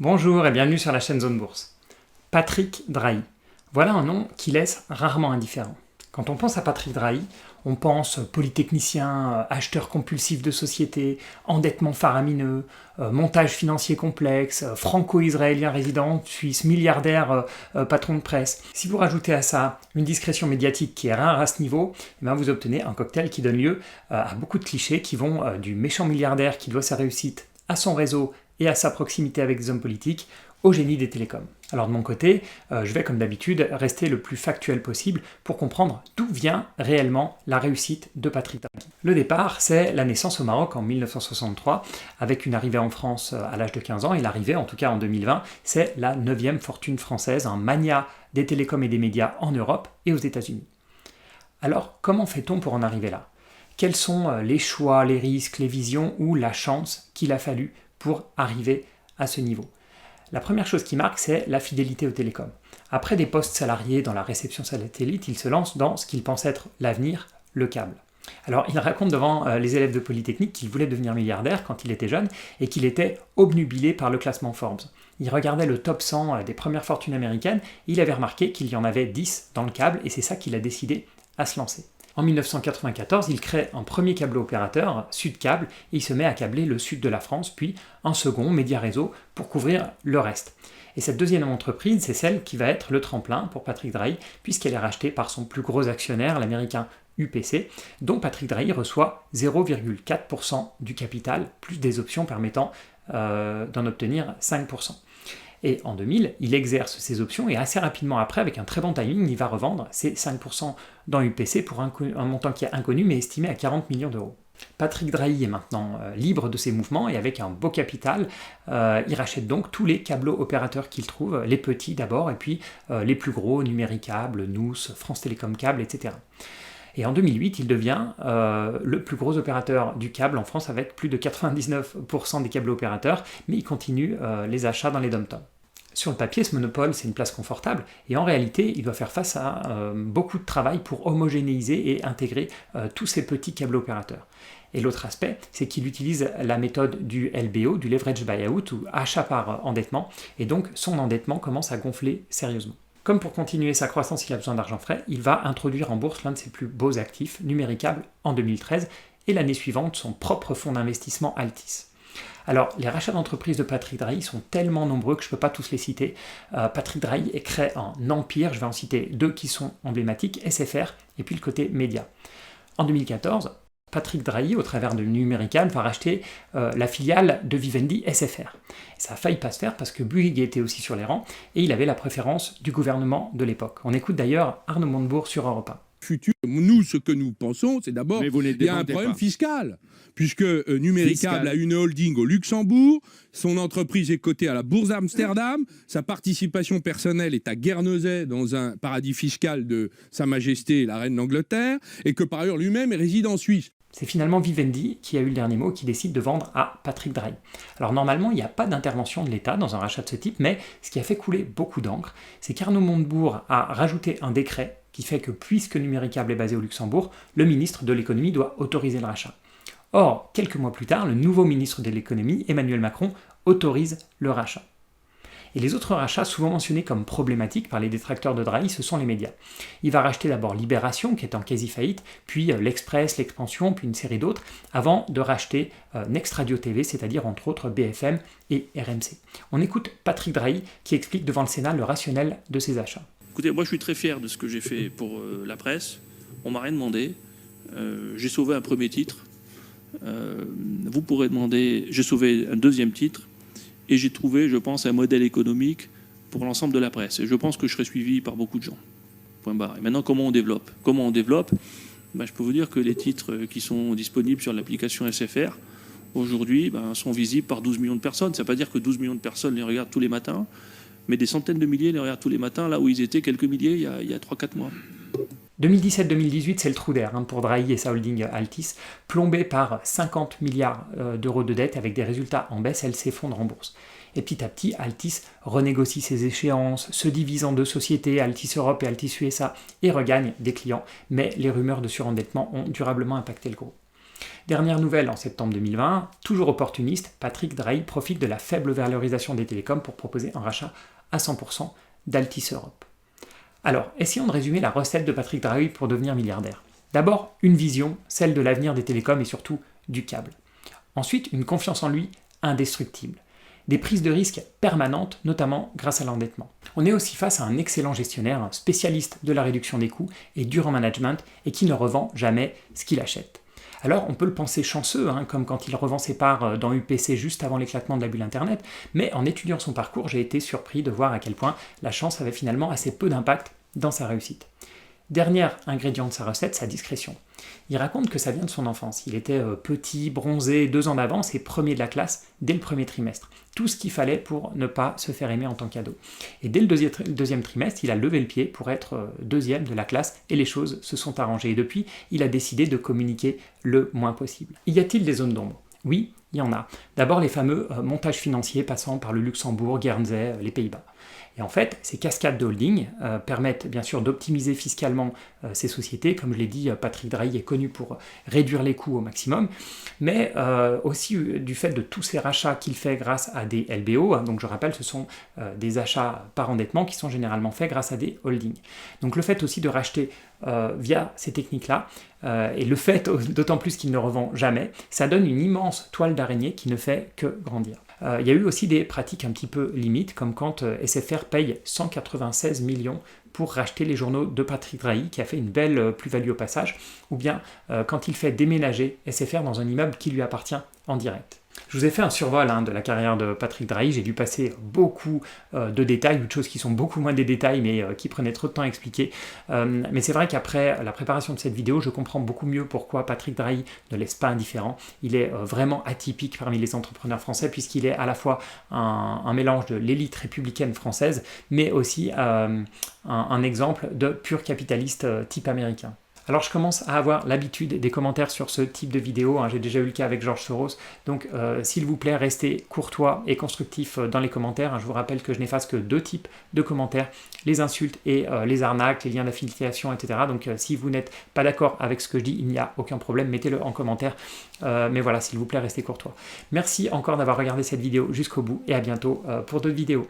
Bonjour et bienvenue sur la chaîne Zone Bourse. Patrick Drahi. Voilà un nom qui laisse rarement indifférent. Quand on pense à Patrick Drahi, on pense polytechnicien, acheteur compulsif de sociétés, endettement faramineux, montage financier complexe, franco-israélien résident suisse, milliardaire, patron de presse. Si vous rajoutez à ça une discrétion médiatique qui est rare à ce niveau, eh bien vous obtenez un cocktail qui donne lieu à beaucoup de clichés qui vont du méchant milliardaire qui doit sa réussite à son réseau et à sa proximité avec des hommes politiques, au génie des télécoms. Alors de mon côté, je vais comme d'habitude rester le plus factuel possible pour comprendre d'où vient réellement la réussite de Patrick Drahi. Le départ, c'est la naissance au Maroc en 1963, avec une arrivée en France à l'âge de 15 ans, et l'arrivée, en tout cas en 2020, c'est la 9e fortune française, un magnat des télécoms et des médias en Europe et aux États-Unis. Alors, comment fait-on pour en arriver là ? Quels sont les choix, les risques, les visions ou la chance qu'il a fallu pour arriver à ce niveau ? La première chose qui marque, c'est la fidélité aux télécoms. Après des postes salariés dans la réception satellite, il se lance dans ce qu'il pense être l'avenir, le câble. Alors, il raconte devant les élèves de Polytechnique qu'il voulait devenir milliardaire quand il était jeune et qu'il était obnubilé par le classement Forbes. Il regardait le top 100 des premières fortunes américaines et il avait remarqué qu'il y en avait 10 dans le câble et c'est ça qu'il a décidé à se lancer. En 1994, il crée un premier câble opérateur, Sudcable, et il se met à câbler le sud de la France, puis un second, Média Réseau, pour couvrir le reste. Et cette deuxième entreprise, c'est celle qui va être le tremplin pour Patrick Drahi, puisqu'elle est rachetée par son plus gros actionnaire, l'américain UPC, dont Patrick Drahi reçoit 0,4% du capital, plus des options permettant d'en obtenir 5%. Et en 2000, il exerce ses options et assez rapidement après, avec un très bon timing, il va revendre ses 5% dans UPC pour un montant qui est inconnu mais estimé à 40 millions d'euros. Patrick Drahi est maintenant libre de ses mouvements et avec un beau capital, il rachète donc tous les câbleaux opérateurs qu'il trouve, les petits d'abord et puis les plus gros, Numéricable, Nous, France Télécom Câble, etc. Et en 2008, il devient le plus gros opérateur du câble en France avec plus de 99% des câbles opérateurs, mais il continue les achats dans les dom-toms. Sur le papier, ce monopole, c'est une place confortable, et en réalité, il doit faire face à beaucoup de travail pour homogénéiser et intégrer tous ces petits câbles opérateurs. Et l'autre aspect, c'est qu'il utilise la méthode du LBO, du leverage buyout, ou achat par endettement, et donc son endettement commence à gonfler sérieusement. Comme pour continuer sa croissance, il a besoin d'argent frais, il va introduire en bourse l'un de ses plus beaux actifs, Numéricable, en 2013, et l'année suivante, son propre fonds d'investissement Altis. Alors, les rachats d'entreprises de Patrick Drahi sont tellement nombreux que je ne peux pas tous les citer. Patrick Drahi crée un empire, je vais en citer deux qui sont emblématiques, SFR et puis le côté média. En 2014, Patrick Drahi, au travers de Numéricable, va racheter la filiale de Vivendi SFR. Ça a failli pas se faire parce que Bouygues était aussi sur les rangs et il avait la préférence du gouvernement de l'époque. On écoute d'ailleurs Arnaud Montebourg sur Europe 1. Futur. Nous, ce que nous pensons, c'est d'abord qu'il y a un problème fiscal, puisque Numéricable a une holding au Luxembourg, son entreprise est cotée à la Bourse d'Amsterdam, sa participation personnelle est à Guernesey, dans un paradis fiscal de Sa Majesté la Reine d'Angleterre, et que par ailleurs lui-même est résident en Suisse. C'est finalement Vivendi qui a eu le dernier mot, qui décide de vendre à Patrick Drahi. Alors normalement, il n'y a pas d'intervention de l'État dans un rachat de ce type, mais ce qui a fait couler beaucoup d'encre, c'est qu'Arnaud Montebourg a rajouté un décret qui fait que puisque Numéricable est basé au Luxembourg, le ministre de l'économie doit autoriser le rachat. Or, quelques mois plus tard, le nouveau ministre de l'économie, Emmanuel Macron, autorise le rachat. Et les autres rachats, souvent mentionnés comme problématiques par les détracteurs de Drahi, ce sont les médias. Il va racheter d'abord Libération, qui est en quasi-faillite, puis l'Express, l'Expansion, puis une série d'autres, avant de racheter Next Radio TV, c'est-à-dire entre autres BFM et RMC. On écoute Patrick Drahi qui explique devant le Sénat le rationnel de ces achats. Écoutez, moi je suis très fier de ce que j'ai fait pour la presse. On m'a rien demandé. J'ai sauvé un premier titre. Vous pourrez demander... J'ai sauvé un deuxième titre. Et j'ai trouvé, je pense, un modèle économique pour l'ensemble de la presse. Et je pense que je serai suivi par beaucoup de gens. Point barre. Et maintenant, comment on développe ? Je peux vous dire que les titres qui sont disponibles sur l'application SFR, aujourd'hui, sont visibles par 12 millions de personnes. Ça ne veut pas dire que 12 millions de personnes les regardent tous les matins, mais des centaines de milliers les regardent tous les matins, là où ils étaient quelques milliers il y a 3-4 mois. 2017-2018, c'est le trou d'air pour Drahi et sa holding Altis, plombée par 50 milliards d'euros de dettes avec des résultats en baisse, elle s'effondre en bourse. Et petit à petit, Altis renégocie ses échéances, se divise en deux sociétés, Altis Europe et Altis USA, et regagne des clients, mais les rumeurs de surendettement ont durablement impacté le groupe. Dernière nouvelle en septembre 2020, toujours opportuniste, Patrick Drahi profite de la faible valorisation des télécoms pour proposer un rachat à 100% d'Altis Europe. Alors, essayons de résumer la recette de Patrick Drahi pour devenir milliardaire. D'abord, une vision, celle de l'avenir des télécoms et surtout du câble. Ensuite, une confiance en lui indestructible. Des prises de risques permanentes, notamment grâce à l'endettement. On est aussi face à un excellent gestionnaire, un spécialiste de la réduction des coûts et dur en management et qui ne revend jamais ce qu'il achète. Alors on peut le penser chanceux, comme quand il revend ses parts dans UPC juste avant l'éclatement de la bulle Internet, mais en étudiant son parcours, j'ai été surpris de voir à quel point la chance avait finalement assez peu d'impact dans sa réussite. Dernier ingrédient de sa recette, sa discrétion. Il raconte que ça vient de son enfance. Il était petit, bronzé, 2 ans d'avance et premier de la classe dès le premier trimestre. Tout ce qu'il fallait pour ne pas se faire aimer en tant qu'ado. Et dès le deuxième trimestre, il a levé le pied pour être deuxième de la classe et les choses se sont arrangées. Et depuis, il a décidé de communiquer le moins possible. Y a-t-il des zones d'ombre ? Oui, il y en a. D'abord les fameux montages financiers passant par le Luxembourg, Guernsey, les Pays-Bas. Et en fait, ces cascades de holding permettent bien sûr d'optimiser fiscalement ces sociétés. Comme je l'ai dit, Patrick Drahi est connu pour réduire les coûts au maximum, mais aussi du fait de tous ces rachats qu'il fait grâce à des LBO. Donc je rappelle, ce sont des achats par endettement qui sont généralement faits grâce à des holdings. Donc le fait aussi de racheter via ces techniques-là, et le fait d'autant plus qu'il ne revend jamais, ça donne une immense toile d'araignée qui ne fait que grandir. Il y a eu aussi des pratiques un petit peu limites, comme quand SFR paye 196 millions pour racheter les journaux de Patrick Drahi, qui a fait une belle plus-value au passage, ou bien quand il fait déménager SFR dans un immeuble qui lui appartient en direct. Je vous ai fait un survol de la carrière de Patrick Drahi, j'ai dû passer beaucoup de détails, ou de choses qui sont beaucoup moins des détails, mais qui prenaient trop de temps à expliquer. Mais c'est vrai qu'après la préparation de cette vidéo, je comprends beaucoup mieux pourquoi Patrick Drahi ne laisse pas indifférent. Il est vraiment atypique parmi les entrepreneurs français, puisqu'il est à la fois un mélange de l'élite républicaine française, mais aussi un exemple de pur capitaliste type américain. Alors je commence à avoir l'habitude des commentaires sur ce type de vidéo, j'ai déjà eu le cas avec George Soros, donc s'il vous plaît restez courtois et constructifs dans les commentaires. Je vous rappelle que je n'efface que 2 types de commentaires, les insultes et les arnaques, les liens d'affiliation, etc. Donc si vous n'êtes pas d'accord avec ce que je dis, il n'y a aucun problème, mettez-le en commentaire, mais voilà, s'il vous plaît restez courtois. Merci encore d'avoir regardé cette vidéo jusqu'au bout et à bientôt pour d'autres vidéos.